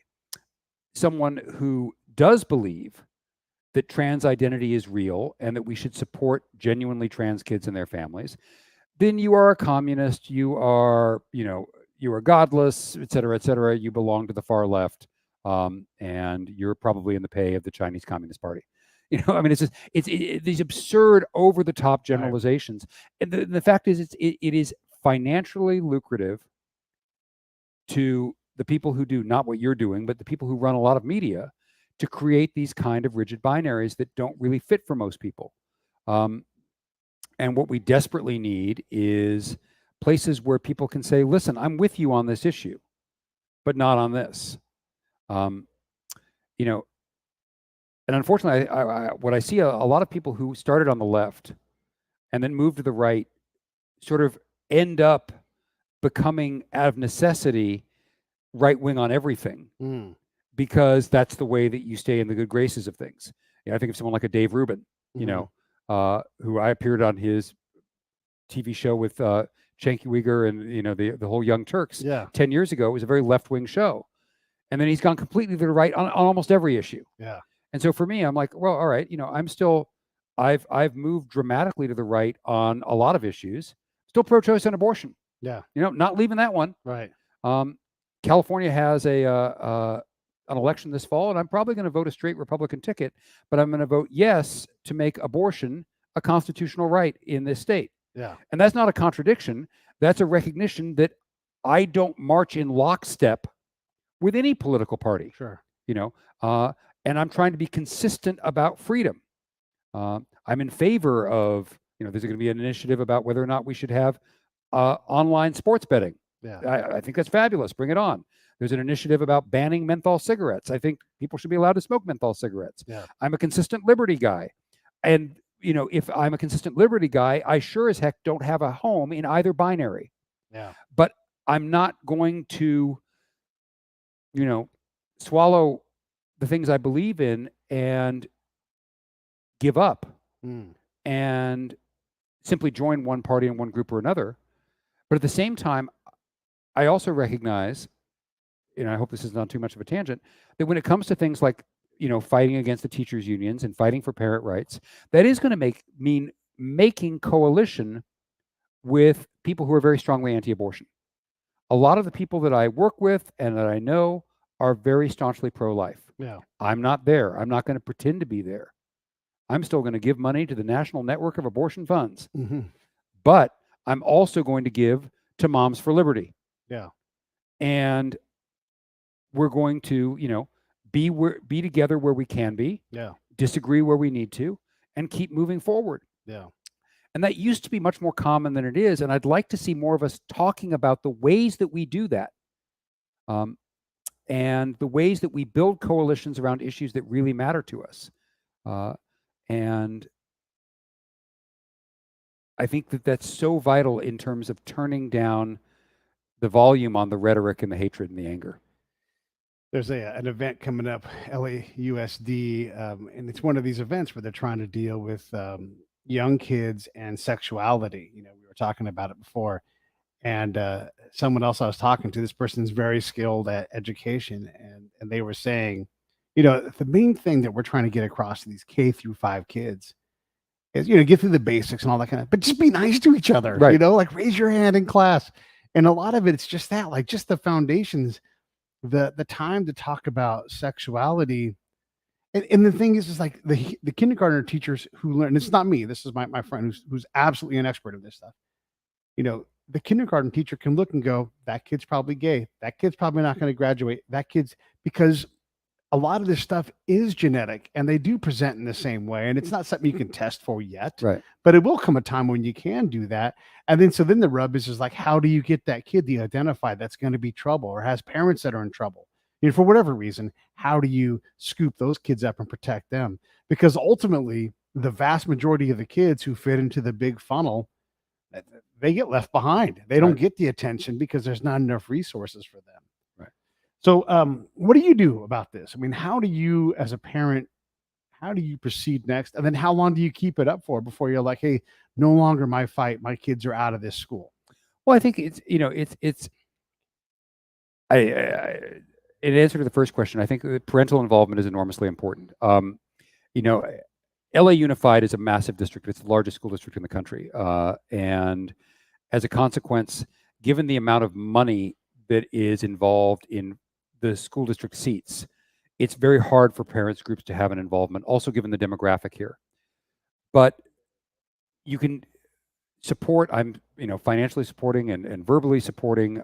someone who does believe that trans identity is real and that we should support genuinely trans kids and their families, then you are a communist. You are, you are godless, et cetera, et cetera. You belong to the far left, and you're probably in the pay of the Chinese Communist Party. I mean, it's just these absurd, over the top Right. generalizations. And the fact is, it is financially lucrative to the people who do not what you're doing, but the people who run a lot of media, to create these kind of rigid binaries that don't really fit for most people. And what we desperately need is places where people can say, listen, I'm with you on this issue, but not on this. You know, and unfortunately, what I see a lot of people who started on the left and then moved to the right sort of end up becoming, out of necessity, right wing on everything, Mm. because that's the way that you stay in the good graces of things. I think of someone like a Dave Rubin, Mhm. who I appeared on his TV show with Cenk Uygur and the whole Young Turks Yeah. 10 years ago. It was a very left wing show, and then he's gone completely to the right on almost every issue. Yeah. And so for me, I'm like, well, all right, I've moved dramatically to the right on a lot of issues. Still pro-choice on abortion. Yeah. Not leaving that one. Right. California has an election this fall, and I'm probably going to vote a straight Republican ticket, but I'm going to vote yes to make abortion a constitutional right in this state. Yeah. And that's not a contradiction. That's a recognition that I don't march in lockstep with any political party. Sure. And I'm trying to be consistent about freedom. I'm in favor of, there's going to be an initiative about whether or not we should have online sports betting. Yeah. I think that's fabulous. Bring it on. There's an initiative about banning menthol cigarettes. I think people should be allowed to smoke menthol cigarettes. Yeah. I'm a consistent liberty guy. And, if I'm a consistent liberty guy, I sure as heck don't have a home in either binary. Yeah. But I'm not going to, swallow the things I believe in and give up Mm. and simply join one party and one group or another. But at the same time, I also recognize, I hope this is not too much of a tangent, that when it comes to things like, fighting against the teachers' unions and fighting for parent rights, that is going to mean making coalition with people who are very strongly anti-abortion. A lot of the people that I work with and that I know are very staunchly pro-life. Yeah. I'm not there. I'm not going to pretend to be there. I'm still going to give money to the National Network of Abortion Funds. Mm-hmm. But I'm also going to give to Moms for Liberty. Yeah. And we're going to, be together where we can be. Yeah. Disagree where we need to, and keep moving forward. Yeah. And that used to be much more common than it is. And I'd like to see more of us talking about the ways that we do that. And the ways that we build coalitions around issues that really matter to us. And I think that that's so vital in terms of turning down the volume on the rhetoric and the hatred and the anger. There's an event coming up, LAUSD, and it's one of these events where they're trying to deal with young kids and sexuality. We were talking about it before, and someone else I was talking to, this person's very skilled at education, and they were saying, the main thing that we're trying to get across to these K-5 kids is, get through the basics and all that kind of, but just be nice to each other, right. Like raise your hand in class. And a lot of it's just that, like just the foundations, the time to talk about sexuality. And the thing is like the kindergartner teachers who learn, and it's not me, this is my friend who's absolutely an expert of this stuff. The kindergarten teacher can look and go, that kid's probably gay. That kid's probably not going to graduate. Because a lot of this stuff is genetic and they do present in the same way. And it's not something you can test for yet, right. But it will come a time when you can do that. And then the rub is like, how do you get that kid to identify that's going to be trouble or has parents that are in trouble? For whatever reason, how do you scoop those kids up and protect them? Because ultimately, the vast majority of the kids who fit into the big funnel, they get left behind. They don't get the attention because there's not enough resources for them. Right. So, what do you do about this? I mean, how do you, as a parent, how do you proceed next? And then how long do you keep it up for before you're like, hey, no longer my fight. My kids are out of this school. Well, I think it's I in answer to the first question, I think that parental involvement is enormously important. You know, LA Unified is a massive district. It's the largest school district in the country, and as a consequence, given the amount of money that is involved in the school district seats, it's very hard for parents groups to have an involvement. Also, given the demographic here, but you can support. I'm financially supporting and verbally supporting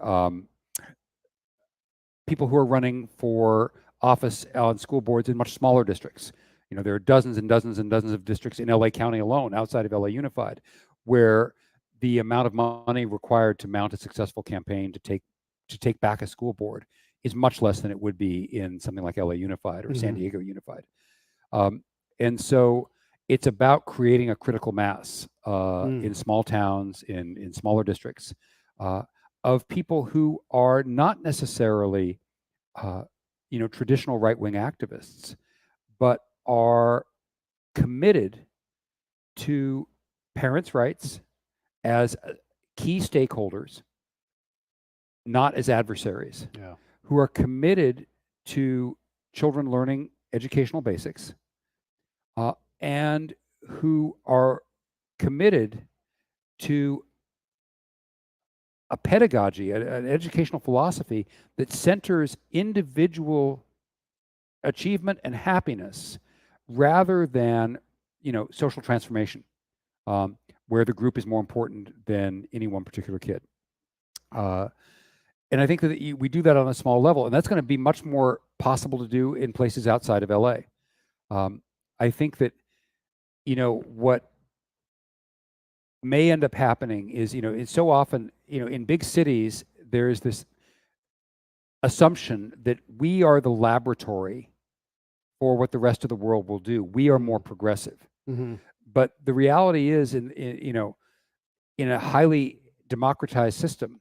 people who are running for office on school boards in much smaller districts. There are dozens and dozens and dozens of districts in LA County alone, outside of LA Unified, where the amount of money required to mount a successful campaign to take back a school board is much less than it would be in something like LA Unified or San Diego Unified. And so it's about creating a critical mass in small towns, in smaller districts, of people who are not necessarily, traditional right-wing activists, but are committed to parents' rights as key stakeholders, not as adversaries, who are committed to children learning educational basics, and who are committed to a pedagogy, an educational philosophy that centers individual achievement and happiness rather than, social transformation, where the group is more important than any one particular kid. And I think that we do that on a small level, and that's going to be much more possible to do in places outside of LA. I think that, what may end up happening is, it's so often, in big cities, there's this assumption that we are the laboratory for what the rest of the world will do. We are more progressive. But the reality is, in a highly democratized system,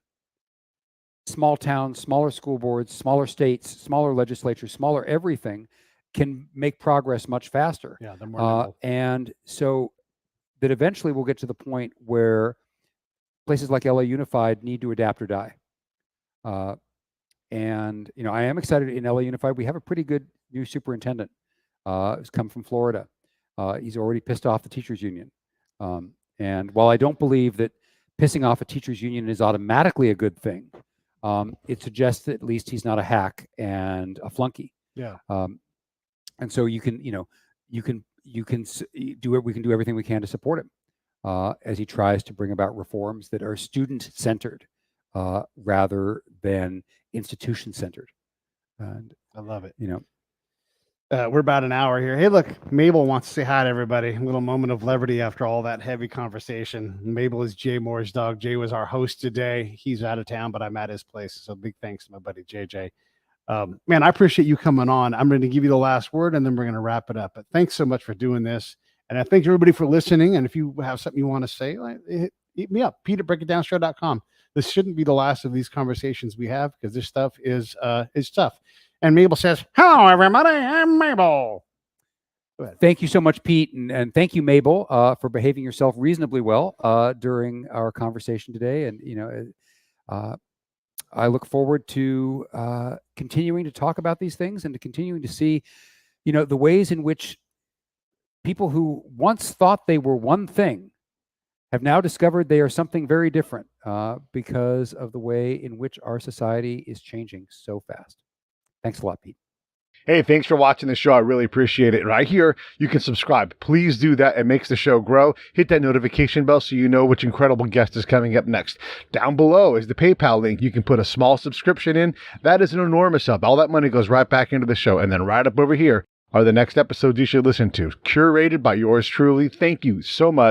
small towns, smaller school boards, smaller states, smaller legislatures, smaller everything can make progress much faster. Yeah, they're more nimble. And so that eventually we'll get to the point where places like LA Unified need to adapt or die. And I am excited in LA Unified. We have a pretty good new superintendent. Who's come from Florida. He's already pissed off the teachers union. And while I don't believe that pissing off a teachers union is automatically a good thing, it suggests that at least he's not a hack and a flunky. Yeah. And so we can do everything we can to support him as he tries to bring about reforms that are student-centered rather than institution-centered. And I love it. We're about an hour here. Hey, look, Mabel wants to say hi to everybody. A little moment of levity after all that heavy conversation. Mabel is Jay Moore's dog. Jay was our host today. He's out of town, but I'm at his place. So big thanks to my buddy JJ. Man, I appreciate you coming on. I'm going to give you the last word, and then we're going to wrap it up. But thanks so much for doing this. And I thank everybody for listening. And if you have something you want to say, hit me up, Pete@breakitdownshow.com. This shouldn't be the last of these conversations we have, because this stuff is tough. And Mabel says, hello, everybody. I'm Mabel. Thank you so much, Pete. And thank you, Mabel, for behaving yourself reasonably well during our conversation today. And, I look forward to continuing to talk about these things and to continuing to see, the ways in which people who once thought they were one thing have now discovered they are something very different because of the way in which our society is changing so fast. Thanks a lot, Pete. Hey, thanks for watching the show. I really appreciate it. Right here, you can subscribe. Please do that. It makes the show grow. Hit that notification bell so you know which incredible guest is coming up next. Down below is the PayPal link. You can put a small subscription in. That is an enormous help. All that money goes right back into the show. And then right up over here are the next episodes you should listen to, curated by yours truly. Thank you so much.